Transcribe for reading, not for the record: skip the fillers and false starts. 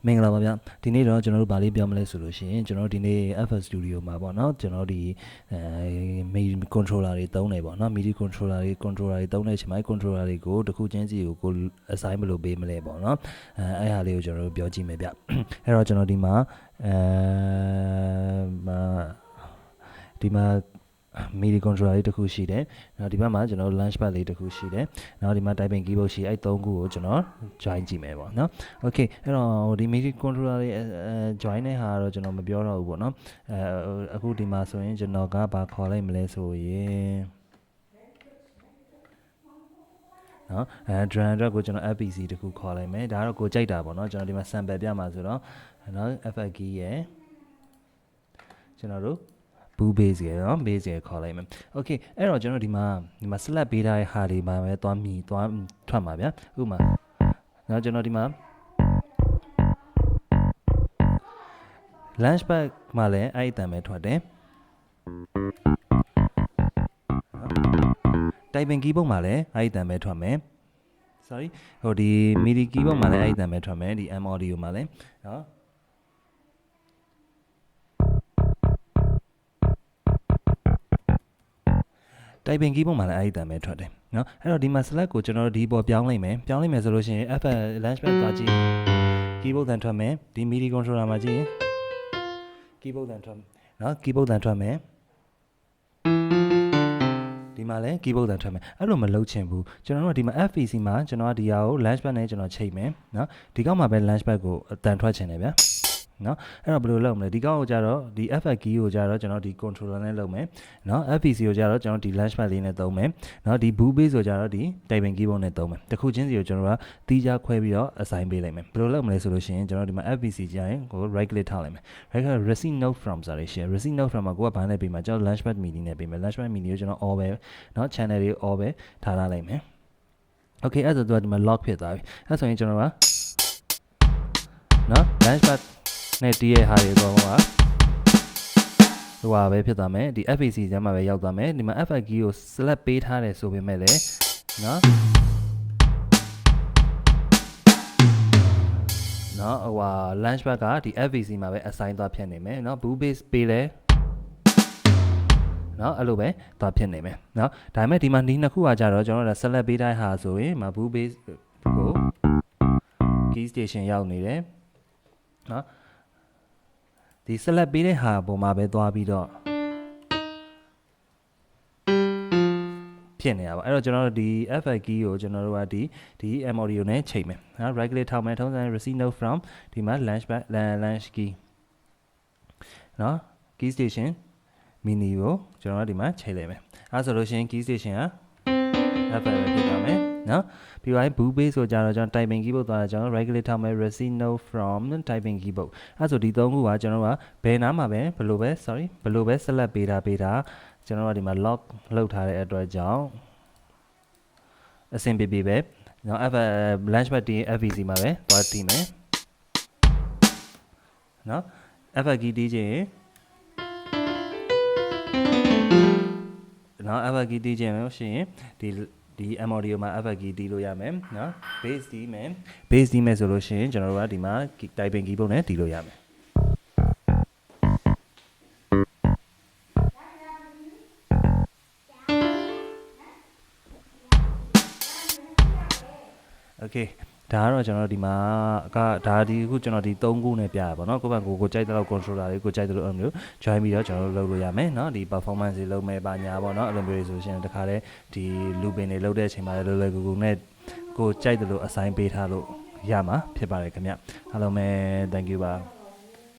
မင်္ဂလာပါဗျဒီနေ့တော့ကျွန်တော်တို့ဗာလေးပြောမလဲဆိုလို့ရှိရင်ကျွန်တော်တို့ဒီနေ့ FL Studio မှာပေါ့နော်ကျွန်တော်တို့ဒီ MIDI controller တွေသုံးနေပေါ့နော် MIDI controller တွေသုံးတဲ့အချိန်မှာ controller တွေကိုတစ်ခုချင်းစီကို assign ဘယ်လိုပေးမလဲပေါ့နော်အဲ့ဟာလေးကိုကျွန်တော်တို့ပြောကြည့်မယ်ဗျအဲ့တော့ကျွန်တော်ဒီမှာMIDI controller လေးတစ်ခုရှိတယ်နောက်ဒီဘက်မှာကျွန်တော် launchpad လေးတစ်ခုရှိတယ်နောက်ဒီမှာ typing keyboard ရှိအဲ့သုံးခုကိုကျွန်တော် join ကြည့်မယ်ပေါ့နော် okay အဲ့တော့ဒီ MIDI controller လေး join တဲ့ဟာတော့ကျွန်တော်မပြောတော့ဘူးပေါ့နော်အခုဒီမှာဆိုရင်ကျွန်တော်ကဘာခေါ်လိုက်မလဲဆိုရင်နော်drum အတွက်ကိုကျွန်တော် FPC တခုခေါ်လိုက်မယ်ဒါကတော့ကိုကြိုက်တာပေါ့နော်ကျွန်တော်ဒီမှာ sample ပြမှာဆိုတော့နော် FL key ရယ်ကျွန်တော်တို့ဘူး base ရယ်နော် base ရယ်ခေါ်လိုက်မယ် okay အဲ့တော့ကျွန်တော်ဒီမှာ select ပေးထားတဲ့ဟာတွေမှာပဲသွားထွက်မှာဗျာဥပမာနော်ကျွန်တော်ဒီမှာ launchpad မှာလည်းအဲ့အတန်ပဲထွက်တယ် typing keyboard မှာလည်းအဲ့အတန်ပဲထွက်မယ် sorry ဟိုဒီ MIDI keyboard မှာလည်းအဲ့အတန်ပဲထွက်မယ်ဒီ M audio မှာလည်းနော်typing keyboard မှာလည်းအဲ့ဒီတန်ပဲထွက်တယ်เนาะအဲ့တော့ဒီမှာ select ကိုကျွန်တော်တို့ဒီပေါ်ပြောင်းလိုက်မယ်ဆိုလို့ရှိရင် FL launchpad သွားကြည့် keyboard တန်ထွက်မယ်ဒီ MIDI controller မှာကြည့်ရင် keyboard တန်ထွက်เนาะ keyboard တန်ထွက်မယ်ဒီမှာလည်း keyboard တန်ထွက်မယ်အဲ့လိုမလုပ်ချင်ဘူးကျွန်တော်တို့ဒီမှာ FPC မှာကျွန်တော်ကဒီဟာကို launchpad နဲ့ကျွန်တော်ချိန်မယ်เนาะဒီကောက်မှာပဲ launchpad ကိုတန်ထွက်ချင်တယ်ဗျာနော်အဲ့တော့ဘယ်လိုလုပ်မလဲဒီကောက်ကိုကြတော့ဒီ FL key ကိုကြတော့ကျွန်တော်ဒီ controller နဲ့လုပ်မယ်နော် FPC ကိုကြတော့ကျွန်တော်ဒီ launchpad လေးနဲ့သုံးမယ်နော်ဒီ boot base ကိုကြတော့ဒီ typing keyboard နဲ့သုံးမယ်တစ်ခုချင်းစီကိုကျွန်တော်ကတီးခြားခွဲပြီးတော့ assign ပေးလိုက်မယ်ဘယ်လိုလုပ်မလဲဆိုလို့ရှိရင်ကျွန်တော်ဒီမှာ FPC ကြရင်ကို right click ထားလိုက်မယ် right click receive note from ဆိုရရှိ receive note from မှာကိုကဘာနဲ့ပေးမှာကျွန်တော် launchpad MIDI နဲ့ပေးမယ် launchpad MIDI ကိုကျွန်တော် all ပဲနော် channel တွေ all ပဲထားလိုက်မယ် okay အဲ့ဒါဆိုတော့ဒီမှာ lock ဖြစ်သွားပြီအဲ့ဆိုရင်ကျွန်တော်ကနော် launchpadနဲ့တီးရဲ့ဟာတွေတော့ဟိုဟာပဲဖြစ်သွားမယ်ဒီ FPC ကျမ်းမှာပဲရောက်သွားမယ်ဒီမှာ FL key ကို select ပေးထားတယ်ဆိုပေမဲ့လည်းနော်နော်ဟိုဟာ launchpad ကဒီ FPC မှာပဲ assign သွားဖြစ်နေမယ်နော် boot base ပေးလဲနော်အဲ့လိုပဲသွားဖြစ်နေမယ်နော်ဒါပေမဲ့ဒီမှာဒီနှစ်ခုကကြတော့ကျွန်တော်တို့ select ပေးထားဟာဆိုရင်မှာ boot base ကို key station ရောက်နေတယ်နော်ဒီ select ပေးတဲ့ဟာပုံမှာပဲသွားပြီးတော့ဖြစ်နေတာပါအဲ့တော့ကျွန်တော်တို့ဒီ FL key ကိုကျွန်တော်တို့ကဒီ M audio နဲ့ချိန်မယ်နော် right click ထောက်မယ်ထုံးစံ receive note from ဒီမှာ launch key နော် key station mini ကိုကျွန်တော်တို့ဒီမှာချိန်လိုက်မယ်အဲ့ဆိုလို့ရှိရင် key station က FL ပဲဖြစ်သွားမယ်နော်ပြီးတော့ boot base ဆိုကြတော့ကျွန်တော် typing keyboard သွားတာကျွန်တော် right click ထောက်မယ် receive note from typing keyboard အဲ့ဆိုဒီသုံးခုကကျွန်တော်ကဘယ်နားမှာပဲဘယ်လိုပဲ select ပေးတာကျွန်တော်ကဒီမှာ lock လုပ်ထားတဲ့အတွက်ကြောင့်အဆင်ပြေပဲနော် launchpad တီး FPC မှာပဲသွားတီးမယ်နော် FL key တီးခြင်းနော် FL key တီးခြင်းလို့ရှိရင်ဒီ M audio မှာ FL key တီးလို့ရမယ်နော် bass တီးမယ်ဆိုလို့ရှိရင်ကျွန်တော်တို့ကဒီမှာ typing keyboard နဲ့တီးလို့ရမယ်โอเคဒါကတော့ကျွန်တော်ဒီမှာဒါဒီခုကျွန်တော်ဒီ3ခုနဲ့ပြရပါတော့ကိုယ့်ဘက်ကိုကြိုက်တဲ့လောက် controller လေးကိုကြိုက်တဲ့လောက်အဲ့လို join ပြီးတော့ကျွန်တော်တို့လုပ်လို့ရမယ်เนาะဒီ performance တွေလုပ်မယ်ပါညာပေါ့เนาะအဲ့လိုမျိုးဆိုရှင်တခါတည်းဒီ looping တွေလုပ်တဲ့အချိန်မှာလည်းလွယ်ကူနဲ့ကိုကြိုက်တယ်လို့ assign ပေးထားလို့ရမှာဖြစ်ပါတယ်ခင်ဗျအားလုံးပဲ thank you ပါ